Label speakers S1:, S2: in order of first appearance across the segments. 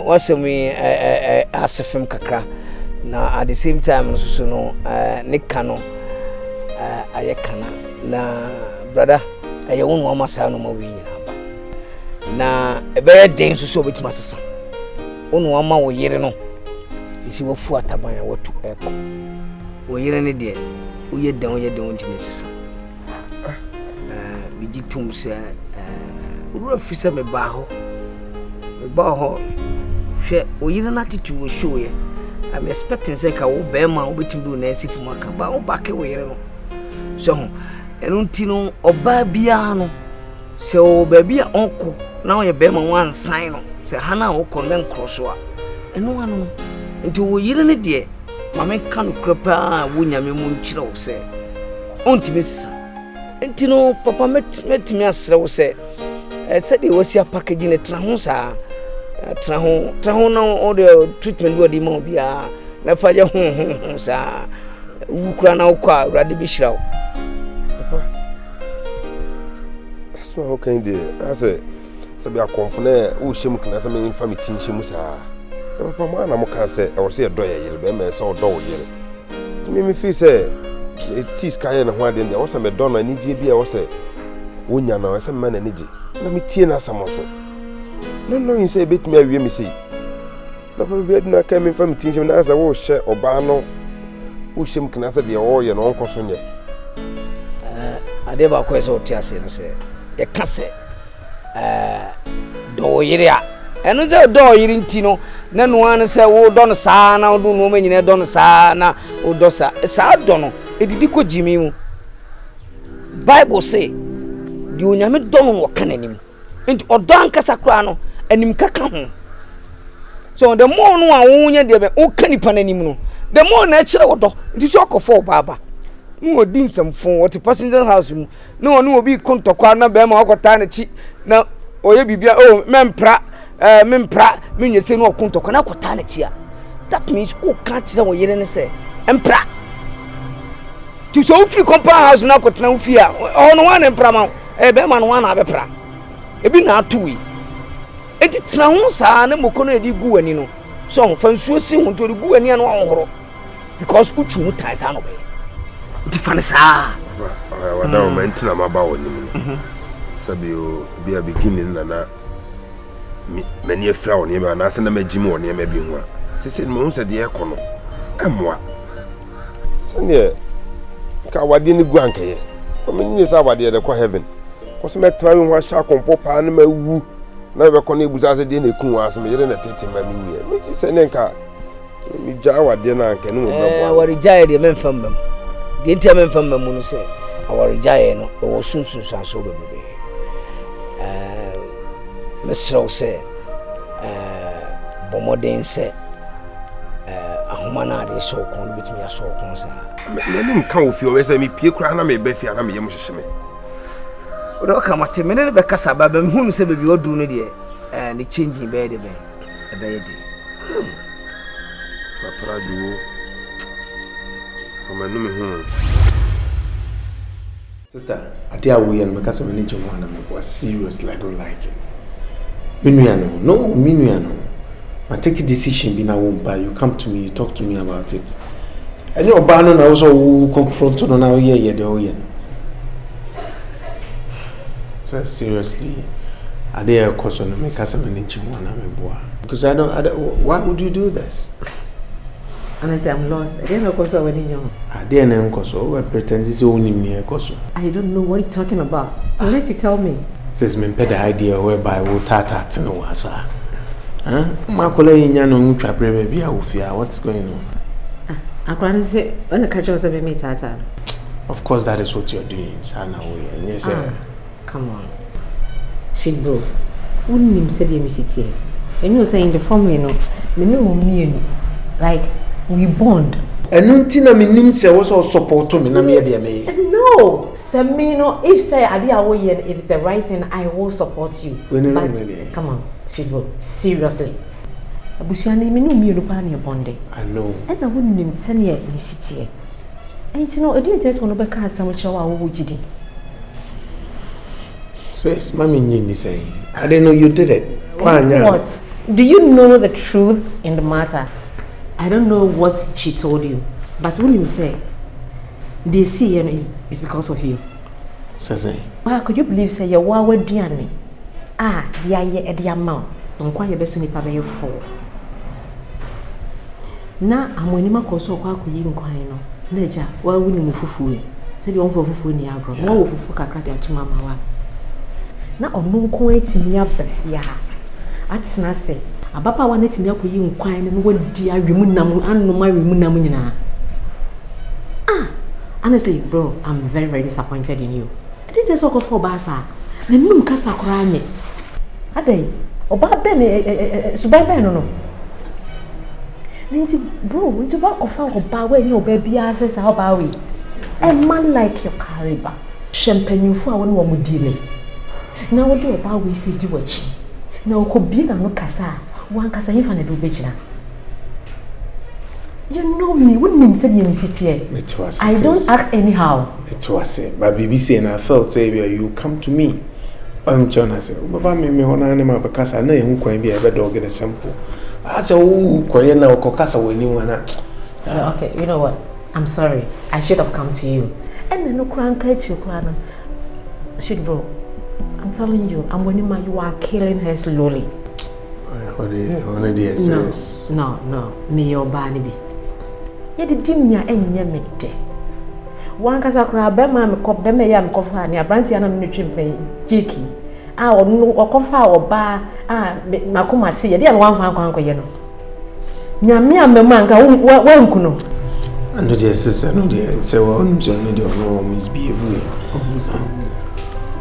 S1: What's me as a film kakra na at the same time so no Nikano ayekana na brother aye won wo masa no ma wi na ebe den so betima sesa won wo ma wo yire no isi wo fu ataban ya watu eko wo yire ne de wo ye den ntime sesa bi ditum se wo fisa me ba ho hwe wo yire na attitude wo show ye I'm expecting say ka wo be ma wo betim do na asifu maka ba wo ba ke wo yire no so enu ntino oba bia no se o ba bia onko na wo ye be ma wan sign no se hana wo konden kroso a enu anu nti wo yire ne de ma me kan kropa wo nyame mu nkyira wo se ontime sisa ntino papa metimi asre wo se se de wo sia package ne tra ho sa tra ho na all the treatment wo di ma bia na faje ho sa wu kura na wo kwa urade bi hirawo papa
S2: so how can they ase so be a confone wo hyem kana se me family tin hyem sa papa ma na mo kan se e wo se do ye yele be me se do wo yele me feel say tis kaye na ho ade ndia wo se me do na ni die bia wo se wo nya na wo se me na ni ji na me tie na samoso no you say bit me awie me say na papa be na kan me family tin hyem na asa wo hye oba no wo hyem kana se de wo ye no onko so nye
S1: ade ba ko se o tiase na se ye ka se do yire a enu se do yire ntino na no an se wo do no saa na wo do no ma nyine do no saa na wo do saa do no edidi ko jimi mu Bible say di onyame do no wo kananim enti odo ankasa kra no anim kaka ho so the more no a wo nya de be wo kanipa nanim no the more na kire wo do enti so okofo baba no odi nsamfo what passenger house mu no obi kontokwa na be ma okota na chi na oye bibia mempra menyese no okontokwa na okota na chi a that means o ka chi se wo yire ne se empra ti so free compound house na okotena wo fi a no wan empra ma be ma no wan abepra ebi na atuwi enti tena ho saa na mokono edi gu ani no so fa nsuo si ho to gu ani no ahoro because uchu mu tai sa no be di fanasa
S2: wa da moment na ma ba woni mu sabi o bia beginning na many afra woni me na se na magim woni me bi ho a sese mo se de ekono emwa se ne ka wade ni gu ankaye o me ni se wade de ko heaven ko se me trawe ho sha konfo pa na mawu na be ko na ebuza se de na ekun wa se me yere na tete ma mi wi me ji se ne nka mi ja wade na anka no mo bo
S1: wa rijaye de memfam bam de ntia memfam bam no se our rijaye no wo sunsun so bebe mesro se bomoden se ahomana de so kon bitimi aso kon sa
S2: me ne nka wo fi o we se mi pie kura na me ba fi ana me yem hyehyeme
S1: o do ka mate me ne be kasa ba ba hunu se bebi odu no de ni changing be de be ye di
S2: papara duo omanu me hu
S3: sister ade awoye no kasa me ne jemo na me was seriously I don't like it minuano no minuano I take a decision be na womba you come to me you talk to me about it and your ban na also confront no na ye de o ye so seriously ade a cause no me kasa me ne jemo na me boa because I don't why would you do this?
S4: Honestly, I'm lost. I don't know what you're doing.
S3: I didn't know. I pretend this is only me.
S4: I don't know what you're talking about. Unless you tell me.
S3: Says me the idea whereby we'll tata no wasa. Huh? Makola inya no try maybe I will fear. What's going on?
S4: I can't say when the catcher was a me tata.
S3: Of course, that is what you're doing, Sana. Yes,
S4: come on. Sweet bro. Wouldn't him say you sit here? And you were saying the family, me, like. We bond.
S3: And nuntina minim se was all support to me na me de me.
S4: No, Semino, if say Adia way and it's the right thing, I will support you. But, come on, Sidbo, seriously. Abusiani me no me no pa na bonde.
S3: I know.
S4: And I wouldn't him send here in city. And you know, I didn't just want to be cast some show our wujidi.
S3: So it's mommy saying, I didn't know you did it.
S4: What? Do you know the truth in the matter? I don't know what she told you, but when you say they see is because of you.
S3: Say.
S4: Why could you believe say you are with Diane? Ah, the amount. Don't quite your best to pay you for. Now I'm when you make us so quite you inquire. Leja, why wouldn't you fufu? Said you want for fufu in the agro. No fufu kakra to mama. Now on no quite me up here. At Nasi. A papa wanted me up with you inquiring and what dear Rimunam and no my Rimunamina. Ah, honestly, bro, I'm very, very disappointed in you. I didn't just walk off for Basa. The moon casa crying. A day, or bad Ben, Subai no. Bro, into back of our bar when your baby asks how about we. A man like your caliber. Champagne you for one would deal. Now what do about we see you watching? Now could be no casa, one casa infinite ubejina. You know me, wouldn't mean say you sit here. I don't act anyhow.
S3: It was it. But BBC and I felt say you come to me. I'm John I said, Baba me on animal because I know you can be a better dog in a sample. I said, oh, quiet now, Cocasa when you want that.
S4: Okay, you know what? I'm sorry. I should have come to you. And then no crank catch you, Clara. Shit, bro. I'm telling you, I'm winning my you are killing her slowly. No. Me your Barnaby. Yet the Jimmy and Yamete. One Casacra, Bema, Bema Yam Coffani, a brandy and a chimney, Jiki. Ah, or Coffa or Bar, Macoma tea, a dear one for you know. Yamia Mamanga, one kuno.
S3: I know dear sister, no dear, so I'm so need of no misbehavior.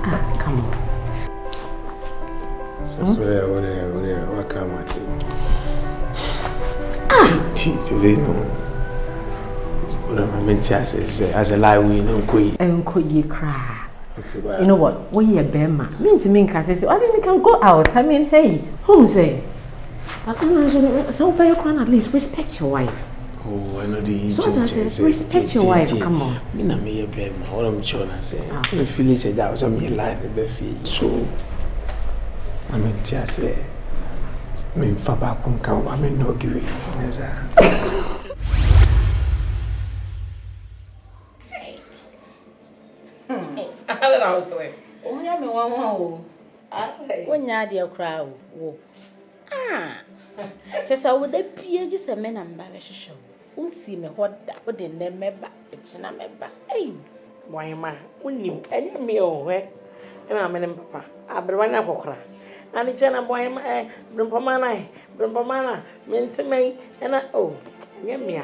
S4: Ah, come on.
S3: That's what I want to come at it. Today, no. What I meant to say, as a lie, we know queen.
S4: And could you cry? You know what? We are Bema. Mean to me, Cassie, I didn't can go out. I mean, hey, home say. But so by your crown, at least respect your wife.
S3: Oh, I know the
S4: so I said, respect your wife. Come on.
S3: Me na me a Bema. All I'm trying to say. The feeling said that was a me lie, the beefy. So. I mean, just say, I mean, Faba can come. I mean, no give it.
S1: I don't know.
S5: Oh, yeah, me one. When you're dear crowd. Ah, says I would appear just a man and babish show. Won't see me what that would in them member. It's not member. Hey,
S1: Why, ma, wouldn't you any meal, eh? And I'm in papa. I'll be running a hokra. And it's a boy, Brumpamana, meant to me, and oh, yeah, me.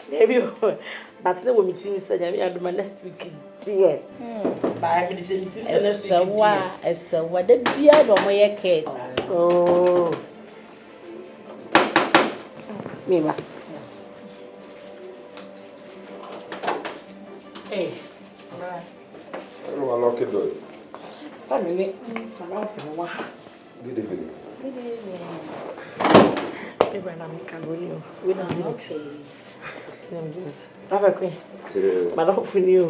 S1: Maybe, but the woman said I had my next week, dear. By me, so
S5: what the beard on my kid.
S1: Oh, me, hey,
S2: I lock it door.
S1: Family, good evening.
S5: Good evening.
S1: Abraham can we don't do it. Have a queen. But often you.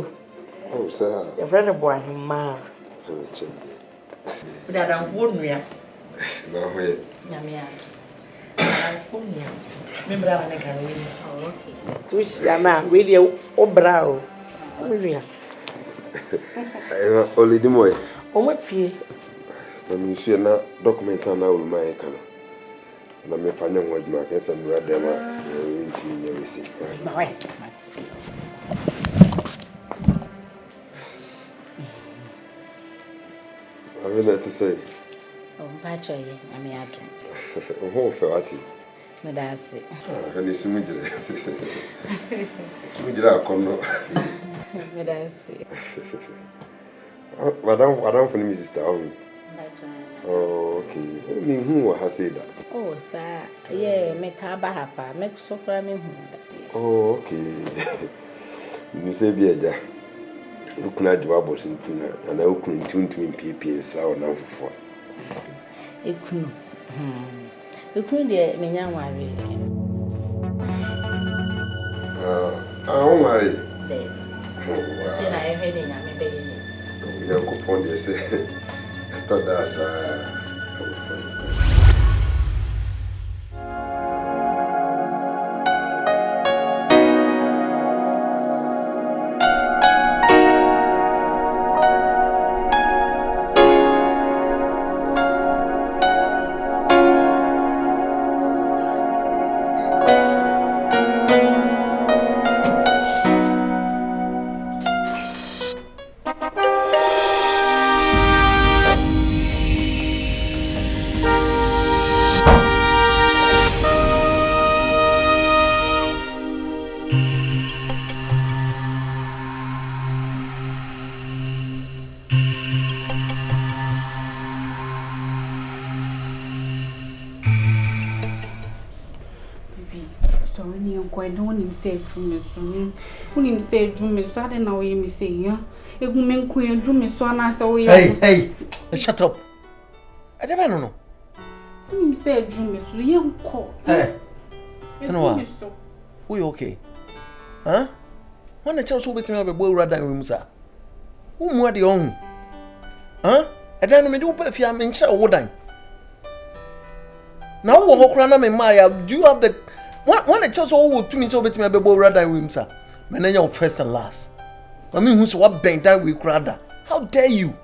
S2: Oh, sir.
S1: Your friend of boy, ma. But I don't phone me.
S2: No, wait.
S5: Yamia.
S1: I'm phone you. Remember, I can win. Oh, okay. Twitch, Yama, really, oh, brow. Some
S2: Only the more.
S1: Oh, my pee.
S2: I mean, see, na document and I will my can. And I'm a fan of what markets and read them into me, you see. I mean, to say,
S5: Oh, Patcher, I mean, I don't.
S2: Oh, Ferrati.
S5: Medasi.
S2: And it's immediate. It's immediate.
S5: Medasi.
S2: Madam, I don't find Mrs. Town. Oh, okay. I mean, who has said that?
S5: Oh, sir. Yeah, make her bahapa, make so cramming.
S2: Oh, okay. You say, be a jar. Look at your boss in Tina, and I will continue to PPS so now for.
S5: It couldn't. You couldn't get me young worry.
S2: I won't marry.
S5: Then I heard in your baby.
S2: Yankopon, they say, I thought that's
S6: I don't want him say true, Miss. When him say true, Miss, I don't know what him say, yeah. If women queen drew me so and I saw you.
S3: Hey, shut up. I don't know.
S6: When him say drew me so young call.
S3: Hey, we okay? Huh? When the chance will be to have a boy rather than sir. Who more the own? Huh? I don't know if you are in shall wood. Now, what crana me Maya, do you have the one the chance all to me so bit me a boy rather than sir? My name your first and last. I mean, who's what bent down with Crada? How dare you?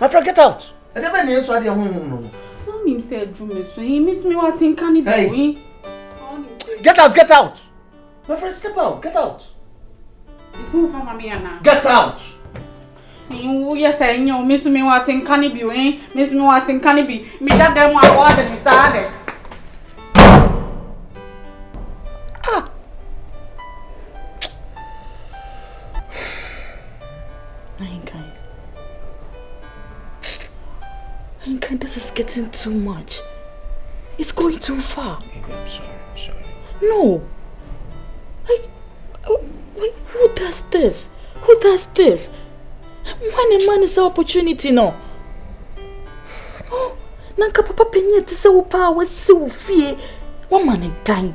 S3: My friend, get out! I never knew so I didn't home.
S6: No, him said, Drew, so he meets me what thing can he be?
S3: Get out, get out! My friend, step out, get out!
S6: It's not from me now.
S3: Get out!
S6: You yes, I know, miss me what thing can he be, eh? Miss me what thing can he be? Me that them I wanted to start.
S5: This is getting too much. It's going too far.
S3: Maybe I'm sorry.
S5: No. Wait, who does this? Who does this? Man is an opportunity no. Oh, nanka papa penye te se wo pa wo se wo fie. One man dying.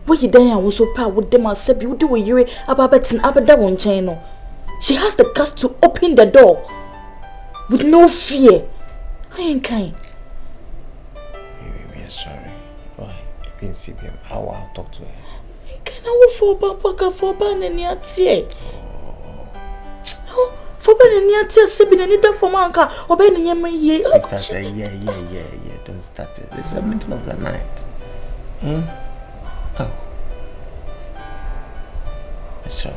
S5: Where you dying wo so pa wo dem asebi wo de wo yire ababetin abeda wo nchen no. She has the guts to open the door with no fear. I ain't kind.
S3: Maybe I'm sorry. Why? You can see him. I'll talk to her.
S5: Can I for Papa for Bananiatie? Oh, for Bananiatia, Sibin and Nita for Manka, or Benny. Yeah. Don't start it. It's the middle of the night. Oh. I'm sorry.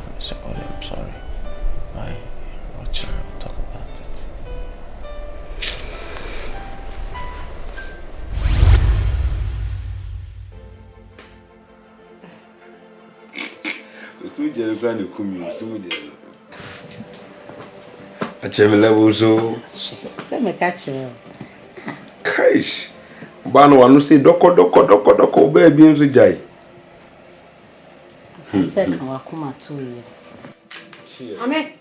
S5: Why? Watch her. We'll talk about it.
S2: Sujere plan to come sujere. Acheme level so.
S5: Say me catch you.
S2: Kaish. Ba no wanu say doko ba bi nso jai.
S5: Say kan wa kuma to ye.
S6: Amen.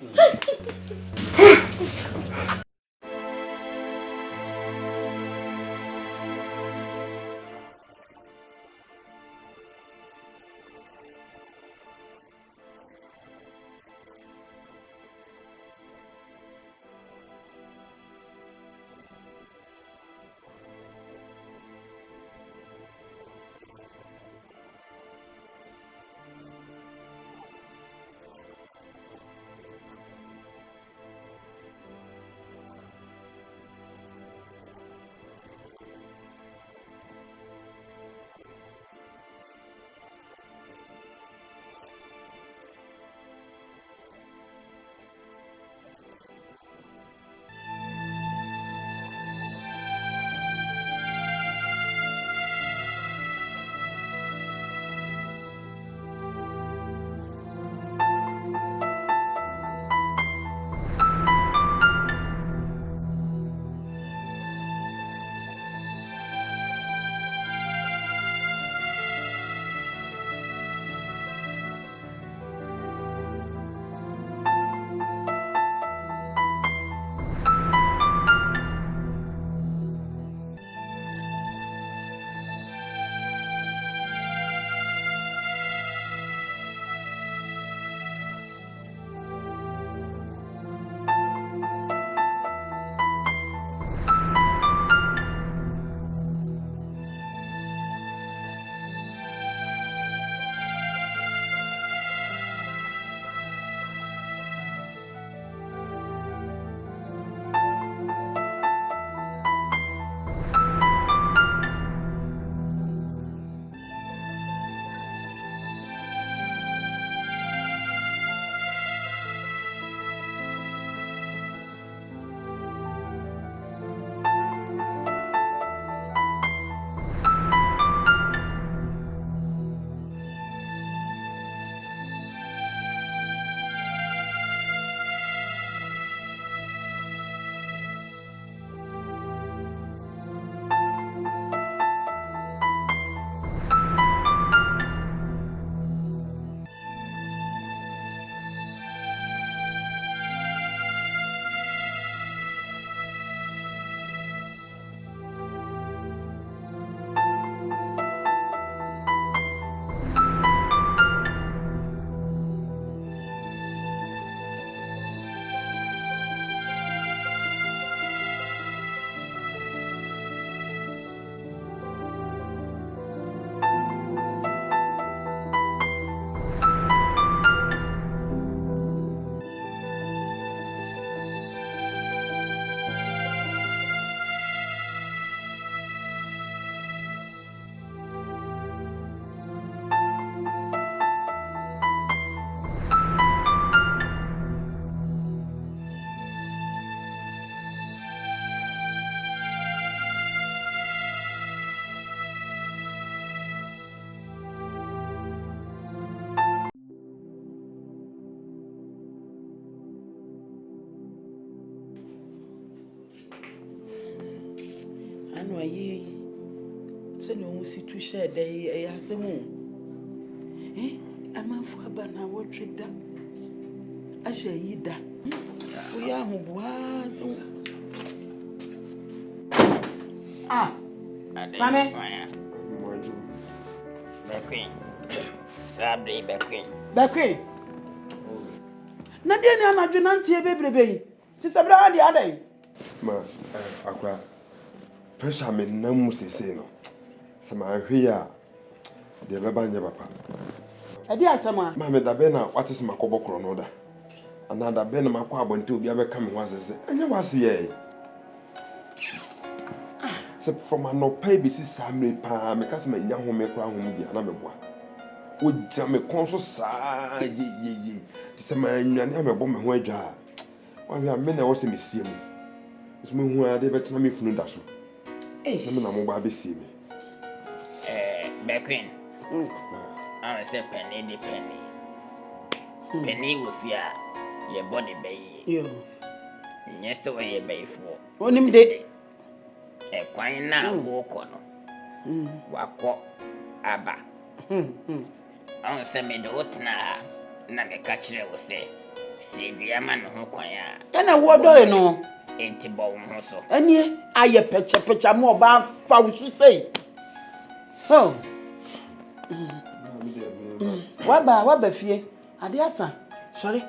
S7: no ayi se no wo si tu share dey asemu amanfo aba na wo tweda ahye yi da wo ya ho boa so Same Bekwe na de ni anadwo nantie bebrebe yi sisabra ade adai
S2: ma akwa pressure me nam sese no sama ahwe ya de beba nye papa
S7: ade asama
S2: ma me da be na wate sema kobokro no da ana da be na makwa abonte obi abeka me wasese anya wase ye se from no pay bi si samre pa me ka sema nya ho me kra ho bi ana me boa wo jame konso sa ye ti sema nwane amebo me ho adwa wa wi ame na wo se me sie mu so me hu ade be tena me funu da so na me na mo ba be sie me
S8: Beckwin. I say penny. Penny with your body bay. Yes, the way you bay for.
S7: On him day.
S8: A quine now walk on. Wako Abba. On say me do it now. Na me catch it with say. See the man who quire.
S7: And I water no.
S8: Ain't it bone also.
S7: And ye, I a picture more about foul to say. Oh. What be fear? Adiasa. Sorry.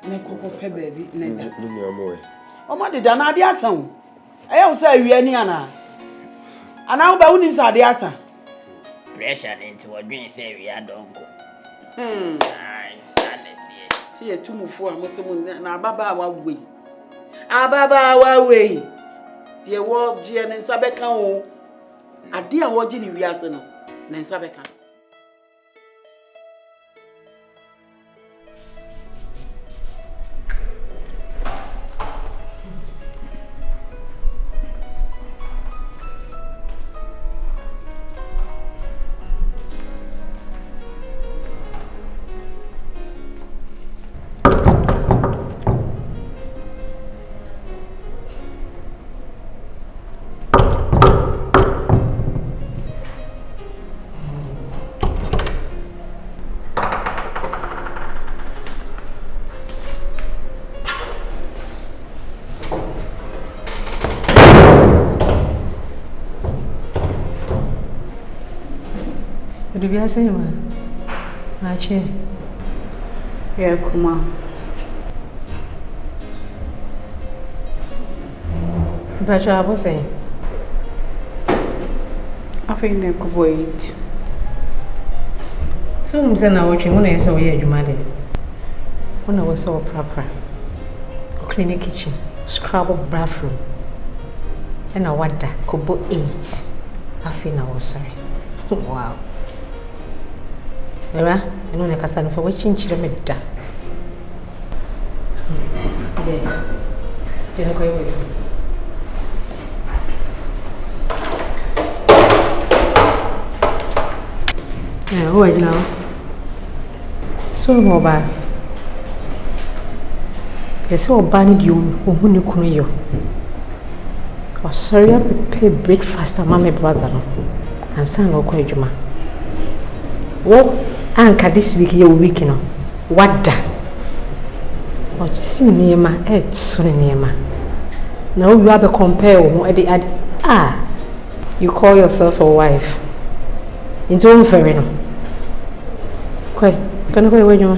S7: Ne koko pe baby ne da. O ma de da na adiasa o. E o say wi ani ana. Ana wo ba wonim say adiasa.
S8: Pressure into odwin say wi adonko. Insanity.
S7: See e tumufo a mosem na ababa wa wei. Ababa wa wei. Ye wo je ne nsa beka o. Ade a wo je ni wiase no. Ne nsa beka.
S4: Do you say, my chair?
S6: Yeah, Kuma.
S4: But I was saying,
S6: I think they could wait.
S4: So I'm saying, I watching when I saw you, mother. When I was so proper, clean the kitchen, scrub up bathroom, and I want that Kobo 8. I think I was sorry. Wow. Mera, I know I can't for watching Chirameda. Yeah, go away. Yeah, who are you now? So mobile. Yes, so banned you, who knew you. Oh, sorry, I prepare breakfast, mamma brother, and son or Quajuma. What? Anka this week you week no wada o si niema so niema now you have to compare you call yourself a wife into unfair no can go away you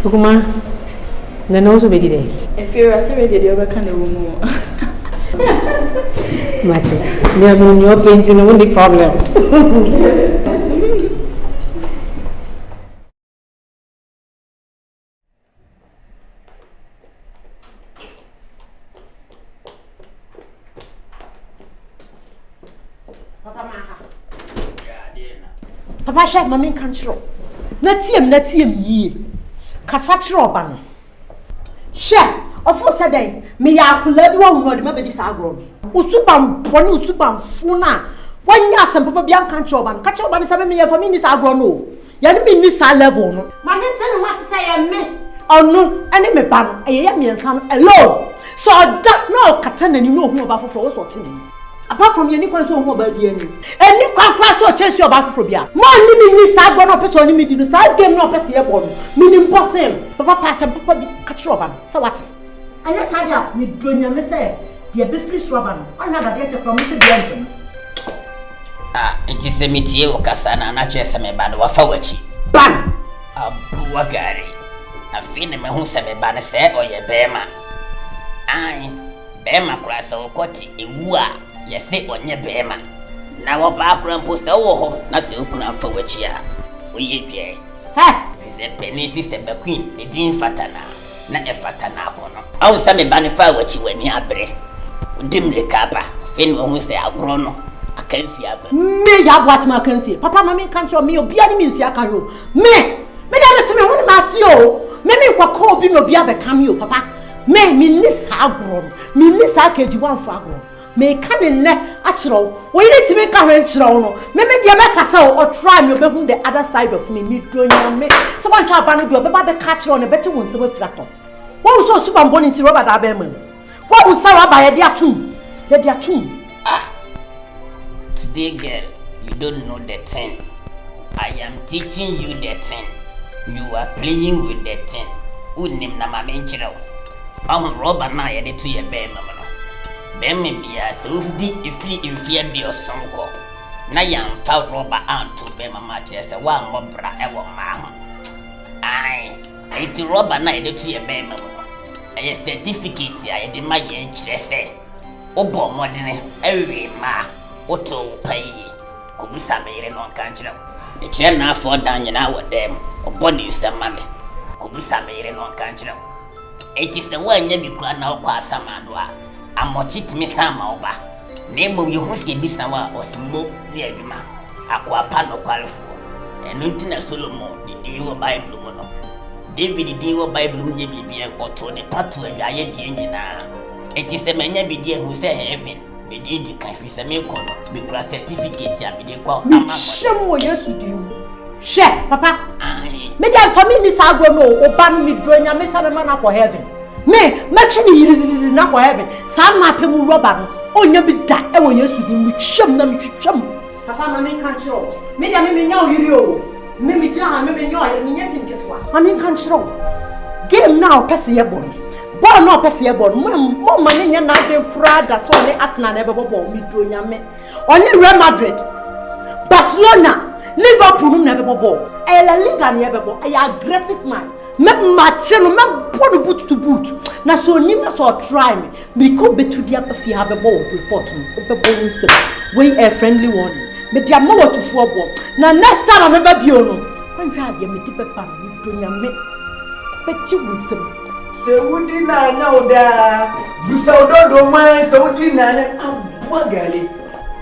S4: Kuma, then also be there.
S6: If you're ready, you're kind of room.
S4: Mati, me am your painting only problem.
S5: Papa chef, mommy can't show. Not him ye. Kasachro ban. She,
S9: Of course, then, me ya kula bi wa hu no de ma be di sa agro. Usubam boni usubam funa. When ya some papa bian kan choban. Ka choban say me ya for me ni sa agro no. Ya ni me ni sa level no. Ma ne tell what say ya me. Ono ene me ba no. Eye ya me nsan alone. So that no kata na ni no hu oba foforo wo so tini. Apart from any kwan so hu oba bia ni. Any kwan kwa so chase oba foforo bia. Mo ni me ni sa agro no person ni me di no sa game no person ye bo no. Me ni impossible. Papa pass papa bi ka choban. So what? Anya sadia me dronya me say dia be free swaba no. Anya ba dia che promise dia ntem.
S8: It is a meteor Casana, not just a man of a wachi.
S9: Ban!
S8: A buagari. A fin me who say ban say or ye bema. Aye, bema class or cotty, a wua, ye say on ye bema. Now a background post over, not the open for which ya. We ye.
S9: Ha!
S8: She's a penny, she's a queen, the dean fatana, not a fatana. Oh, some banify what you when you are bre. Dimly kappa, fin won't say a grown.
S9: Me ya what ma can see. Papa mama can't show me obi ani means ya can you. Me na me won ma see o. Me kwa ko bi no bia be kam you papa. Me ni sa agro. Me ni sa keji wan fa agro. Me kan ne a chiro. We need to make a wen chiro no. Me dia me kasa o try me obehu the other side of me. Me donya me. So wan cha ba no do be ba be catch on e be ti won se we flato. Won so super boni ti Robert Abema. Won sa wa ba ye dia tum. Ye dia tum.
S8: Today, girl, you don't know the thing. I am teaching you the thing. You are playing with the thing. Unim na mamenchiro. Robert na yede to ye be mamano. Be me bia so di ifri infia bi osonko. Na yam fa Robert anto be mama chese wa ngobra e wo ma ho. Ai, iti Robert na yede to ye be mamano. E certificate ya yede ma ye nchirese. Obo modene ewe ma. Oto pay Kubusa mere non kanchira. E chen na for dan na with them. Obodi sta mame. Kubusa mere non kanchira. It is the one ye bi kura na kwa sama do a. Amochi timi sama oba. Na ebo ye huske bisa wa osumbo ni adwuma. Akwa pa no kwalfo. Enu ntina Solomon di wo Bible mo no. David di wo Bible mu ye bibia oto ne patu aye die nyina. It is the manya bi die hu say heaven. Me did can fi se me kono me kura certificate ya me de kwa
S9: ama shemo Yesu di mu she papa
S8: ai
S9: me dia family sa agro no oba no me dronya me sa me ma na ko heaven me twe ni yiri na ko heaven sa ma pe mu roba no onya bi da e wo Yesu di mu twem na me twem papa ma me kan chiro me dia me nya o yiri o me jira ha me nya o yiri me nya tinketwa ma me kan chiro game now pese ye bon Bon no pese ye bon mo mane nya na de Prada so ne Arsenal na bebo mi do nya me only Real Madrid Barcelona Liverpool na bebo e La Liga na bebo e aggressive match me match no me bon boot to boot na so ni na so try me because betu dia fi ha bebo report no bebo nse we a friendly one me dia mo to fo bo na next time me ba bio no kwan hwa dia me ti pepa mi do nya me pe ti wuse
S10: Saudi na nyauda Busaudo man Saudi na abwagali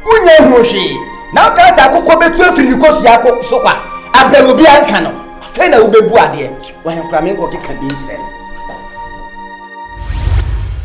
S10: Unye hoshi na ka ta kokko betu afiri nikosi yako sokwa abero bi anka no afa na wo bebu ade wa henkra me nkọ keka bi nsere